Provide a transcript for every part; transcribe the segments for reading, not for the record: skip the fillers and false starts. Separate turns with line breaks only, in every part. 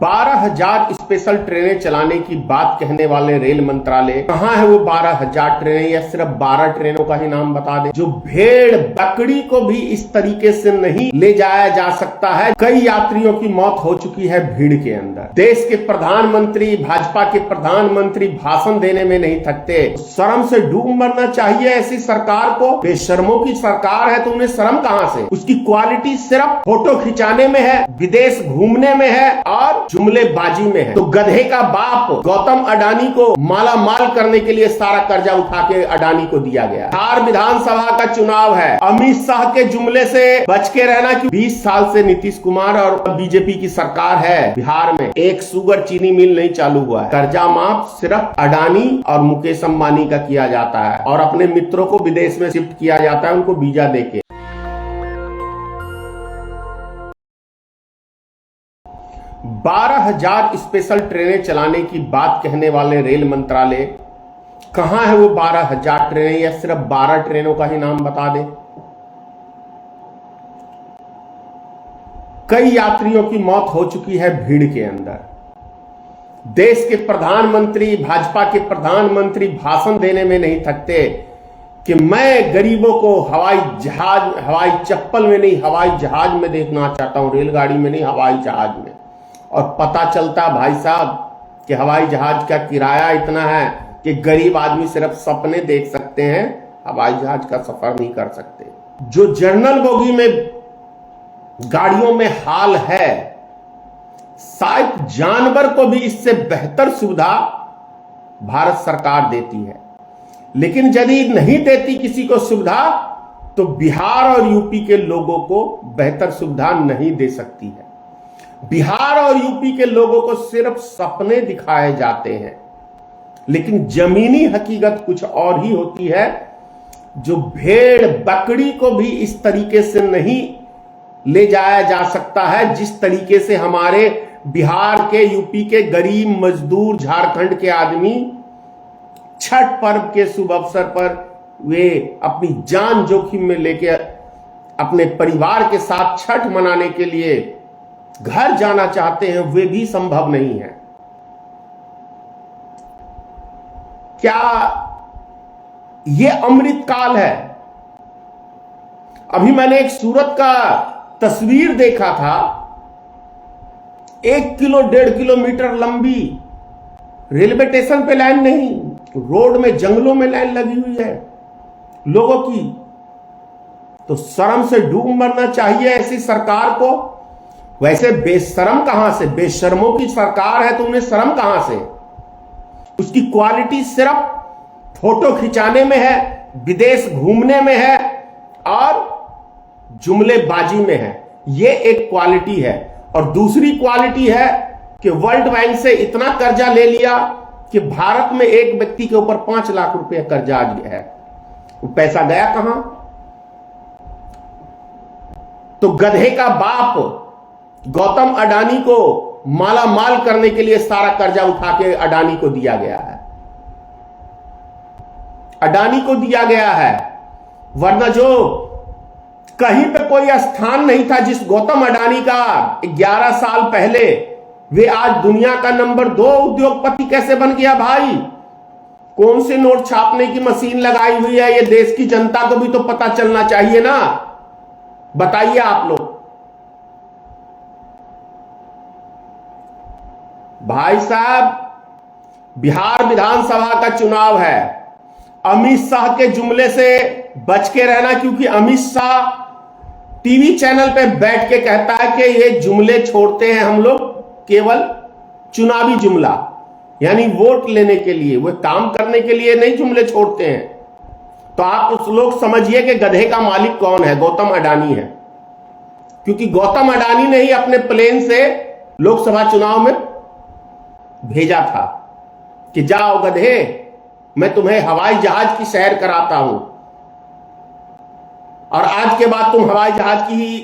12,000 special ट्रेनें चलाने की बात कहने वाले रेल मंत्रालय कहां है वो 12,000 ट्रेनें, या सिर्फ 12 ट्रेनों का ही नाम बता दे। जो भेड़ बकरी को भी इस तरीके से नहीं ले जाया जा सकता है। कई यात्रियों की मौत हो चुकी है भीड़ के अंदर। देश के प्रधानमंत्री, भाजपा के प्रधानमंत्री भाषण देने में नहीं थकते। शर्म से डूब मरना चाहिए ऐसी सरकार को। बेशर्मों की सरकार है तो उन्हें शर्म कहां से। उसकी क्वालिटी सिर्फ फोटो खिंचाने में है, विदेश घूमने में है और जुमलेबाजी में है। तो गधे का बाप गौतम अडानी को माला माल करने के लिए सारा कर्जा उठा के अडानी को दिया गया। बिहार विधानसभा का चुनाव है। अमित शाह के जुमले से बच के रहना, कि 20 साल से नीतीश कुमार और बीजेपी की सरकार है बिहार में। एक शुगर चीनी मिल नहीं चालू हुआ है। कर्जा माफ सिर्फ अडानी और मुकेश अंबानी का किया जाता है और अपने मित्रों को विदेश में शिफ्ट किया जाता है, उनको वीजा देके। 12,000 स्पेशल ट्रेनें चलाने की बात कहने वाले रेल मंत्रालय कहां है वो 12,000 ट्रेनें, या सिर्फ 12 ट्रेनों का ही नाम बता दे। कई यात्रियों की मौत हो चुकी है भीड़ के अंदर। देश के प्रधानमंत्री, भाजपा के प्रधानमंत्री भाषण देने में नहीं थकते कि मैं गरीबों को हवाई जहाज, हवाई चप्पल में नहीं हवाई जहाज में देखना चाहता हूं, रेलगाड़ी में नहीं हवाई जहाज में। और पता चलता भाई साहब कि हवाई जहाज का किराया इतना है कि गरीब आदमी सिर्फ सपने देख सकते हैं, हवाई जहाज का सफर नहीं कर सकते। जो जनरल बोगी में गाड़ियों में हाल है, शायद जानवर को भी इससे बेहतर सुविधा भारत सरकार देती है। लेकिन यदि नहीं देती किसी को सुविधा, तो बिहार और यूपी के लोगों को बेहतर सुविधा नहीं दे सकती है। बिहार और यूपी के लोगों को सिर्फ सपने दिखाए जाते हैं, लेकिन जमीनी हकीकत कुछ और ही होती है। जो भेड़ बकरी को भी इस तरीके से नहीं ले जाया जा सकता है जिस तरीके से हमारे बिहार के, यूपी के गरीब मजदूर, झारखंड के आदमी छठ पर्व के शुभ अवसर पर वे अपनी जान जोखिम में लेके अपने परिवार के साथ छठ मनाने के लिए घर जाना चाहते हैं, वे भी संभव नहीं है। क्या ये अमृत काल है? अभी मैंने एक सूरत का तस्वीर देखा था। 1 किलो 1.5 किलोमीटर लंबी रेलवे स्टेशन पे लाइन नहीं, रोड में, जंगलों में लाइन लगी हुई है लोगों की। तो शर्म से डूब मरना चाहिए ऐसी सरकार को। वैसे बेशरम कहां से, बेशर्मों की सरकार है तो उन्हें शर्म कहां से। उसकी क्वालिटी सिर्फ फोटो खिंचाने में है, विदेश घूमने में है और जुमलेबाजी में है। यह एक क्वालिटी है। और दूसरी क्वालिटी है कि वर्ल्ड बैंक से इतना कर्जा ले लिया कि भारत में एक व्यक्ति के ऊपर 5 लाख रुपए कर्जा आ गया है। वो पैसा गया कहां? तो गधे का बाप गौतम अडानी को माला माल करने के लिए सारा कर्जा उठा के अडानी को दिया गया है। अडानी को दिया गया है, वरना जो कहीं पे कोई स्थान नहीं था जिस गौतम अडानी का 11 साल पहले, वे आज दुनिया का नंबर 2 उद्योगपति कैसे बन गया भाई? कौन से नोट छापने की मशीन लगाई हुई है, ये देश की जनता को भी तो पता चलना चाहिए ना। बताइए आप लोग। भाई साहब, बिहार विधानसभा का चुनाव है। अमित शाह के जुमले से बच के रहना, क्योंकि अमित शाह टीवी चैनल पे बैठ के कहता है कि ये जुमले छोड़ते हैं हम लोग केवल चुनावी जुमला, यानी वोट लेने के लिए, वो काम करने के लिए नहीं जुमले छोड़ते हैं। तो आप उस लोग समझिए कि गधे का मालिक कौन है? गौतम अडानी है। क्योंकि गौतम अडानी ने ही अपने प्लेन से लोकसभा चुनाव में भेजा था कि जाओ गधे, मैं तुम्हें हवाई जहाज की सैर कराता हूं, और आज के बाद तुम हवाई जहाज की ही,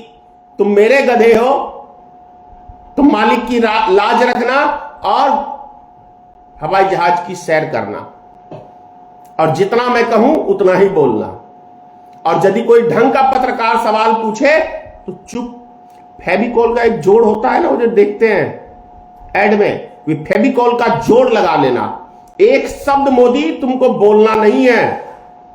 तुम मेरे गधे हो, तुम मालिक की लाज रखना और हवाई जहाज की सैर करना, और जितना मैं कहूं उतना ही बोलना। और यदि कोई ढंग का पत्रकार सवाल पूछे तो चुप। फेविकोल का एक जोड़ होता है ना, वो जो देखते हैं एड में फेविकॉल का जोड़ लगा लेना, एक शब्द मोदी तुमको बोलना नहीं है।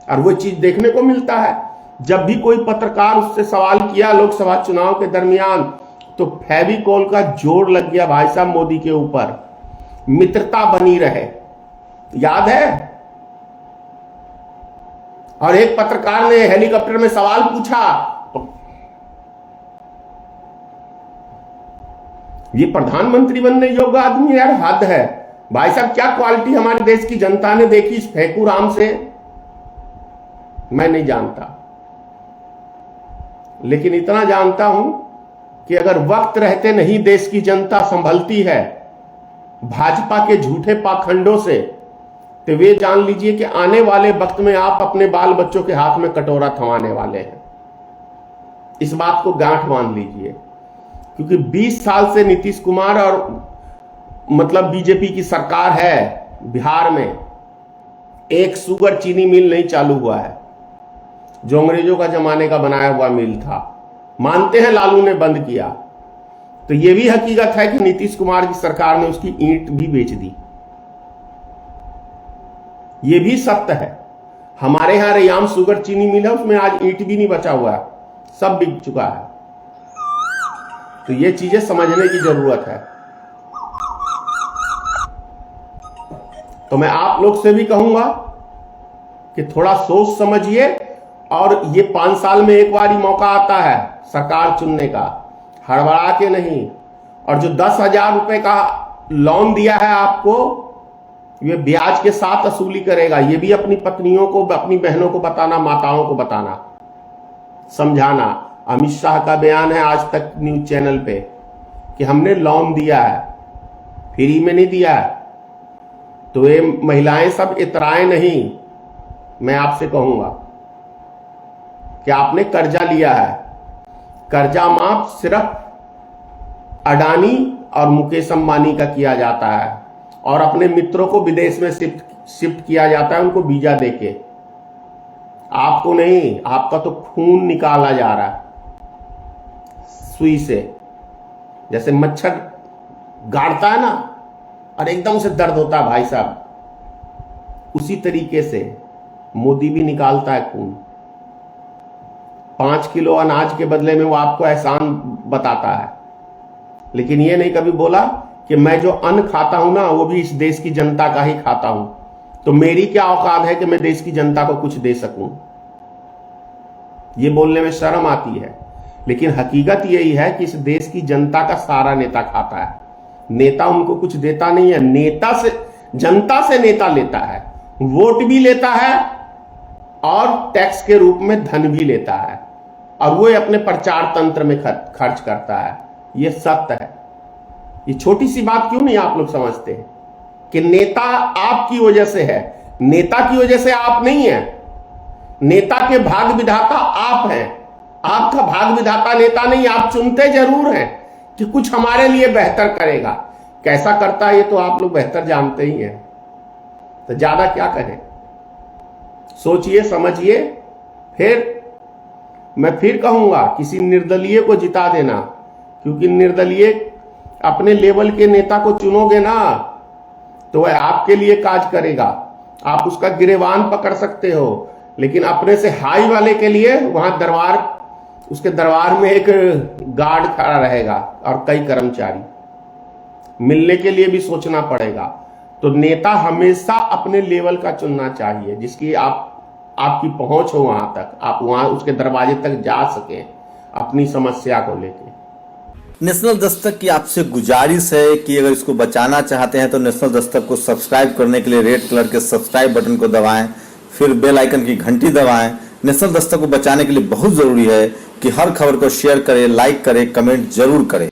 और वो चीज देखने को मिलता है, जब भी कोई पत्रकार उससे सवाल किया लोकसभा चुनाव के दरमियान, तो फेविकॉल का जोड़ लग गया भाई साहब मोदी के ऊपर, मित्रता बनी रहे, याद है। और एक पत्रकार ने हेलीकॉप्टर में सवाल पूछा, तो ये प्रधानमंत्री बनने योग्य आदमी यार, हद है भाई साहब। क्या क्वालिटी हमारे देश की जनता ने देखी इस फेकू राम से, मैं नहीं जानता, लेकिन इतना जानता हूं कि अगर वक्त रहते नहीं देश की जनता संभलती है भाजपा के झूठे पाखंडों से, तो वे जान लीजिए कि आने वाले वक्त में आप अपने बाल बच्चों के हाथ में कटोरा थमाने वाले हैं। इस बात को गांठ बांध लीजिए, क्योंकि 20 साल से नीतीश कुमार और मतलब बीजेपी की सरकार है, बिहार में एक शुगर चीनी मिल नहीं चालू हुआ है, जो अंग्रेजों का जमाने का बनाया हुआ मिल था। मानते हैं लालू ने बंद किया, तो यह भी हकीकत है कि नीतीश कुमार की सरकार ने उसकी ईंट भी बेच दी। यह भी सत्य है। हमारे यहां रैयाम शुगर चीनी मिल है, उसमें आज ईंट भी नहीं बचा हुआ है, सब बिक चुका है। तो ये चीजें समझने की जरूरत है। तो मैं आप लोग से भी कहूंगा कि थोड़ा सोच समझिए, और ये 5 साल में एक बार ही मौका आता है सरकार चुनने का, हड़बड़ा के नहीं। और जो 10,000 रुपए का लोन दिया है आपको, ये ब्याज के साथ वसूली करेगा। ये भी अपनी पत्नियों को, अपनी बहनों को बताना, माताओं को बताना, समझाना। अमित शाह का बयान है आज तक न्यूज चैनल पे कि हमने लोन दिया है, फ्री में नहीं दिया है। तो ये महिलाएं सब इतराएं नहीं, मैं आपसे कहूंगा कि आपने कर्जा लिया है, कर्जा माफ सिर्फ अडानी और मुकेश अंबानी का किया जाता है, और अपने मित्रों को विदेश में शिफ्ट किया जाता है उनको वीजा देके। आपको नहीं, आपका तो खून निकाला जा रहा है सुई से, जैसे मच्छर गाड़ता है ना और एकदम से दर्द होता है भाई साहब, उसी तरीके से मोदी भी निकालता है खून। 5 किलो अनाज के बदले में वो आपको एहसान बताता है, लेकिन ये नहीं कभी बोला कि मैं जो अन्न खाता हूं ना, वो भी इस देश की जनता का ही खाता हूं, तो मेरी क्या औकात है कि मैं देश की जनता को कुछ दे सकूं। ये बोलने में शर्म आती है, लेकिन हकीकत यही है कि इस देश की जनता का सारा नेता खाता है। नेता उनको कुछ देता नहीं है, नेता से, जनता से नेता लेता है, वोट भी लेता है और टैक्स के रूप में धन भी लेता है, और वो अपने प्रचार तंत्र में खर्च करता है। ये सत्य है। ये छोटी सी बात क्यों नहीं आप लोग समझते हैं कि नेता आपकी वजह से है, नेता की वजह से आप नहीं है। नेता के भाग विधाता आप हैं, आपका भाग विधाता नेता नहीं। आप चुनते जरूर हैं कि कुछ हमारे लिए बेहतर करेगा, कैसा करता है ये तो आप लोग बेहतर जानते ही हैं, तो ज्यादा क्या कहें। सोचिए समझिए। फिर मैं फिर कहूंगा किसी निर्दलीय को जिता देना, क्योंकि निर्दलीय अपने लेवल के नेता को चुनोगे ना तो वह आपके लिए काज करेगा, आप उसका गिरेबान पकड़ सकते हो, लेकिन अपने से हाई वाले के लिए वहां उसके दरबार में एक गार्ड खड़ा रहेगा और कई कर्मचारी, मिलने के लिए भी सोचना पड़ेगा। तो नेता हमेशा अपने लेवल का चुनना चाहिए, जिसकी आपकी पहुंच हो वहां तक, आप वहां उसके दरवाजे तक जा सके अपनी समस्या को लेके।
नेशनल दस्तक की आपसे गुजारिश है कि अगर इसको बचाना चाहते हैं तो नेशनल दस्तक को सब्सक्राइब करने के लिए रेड कलर के सब्सक्राइब बटन को दबाएं, फिर बेल आइकन की घंटी दबाएं। नेशनल दस्तक को बचाने के लिए बहुत जरूरी है कि हर खबर को शेयर करें, लाइक करें, कमेंट जरूर करें।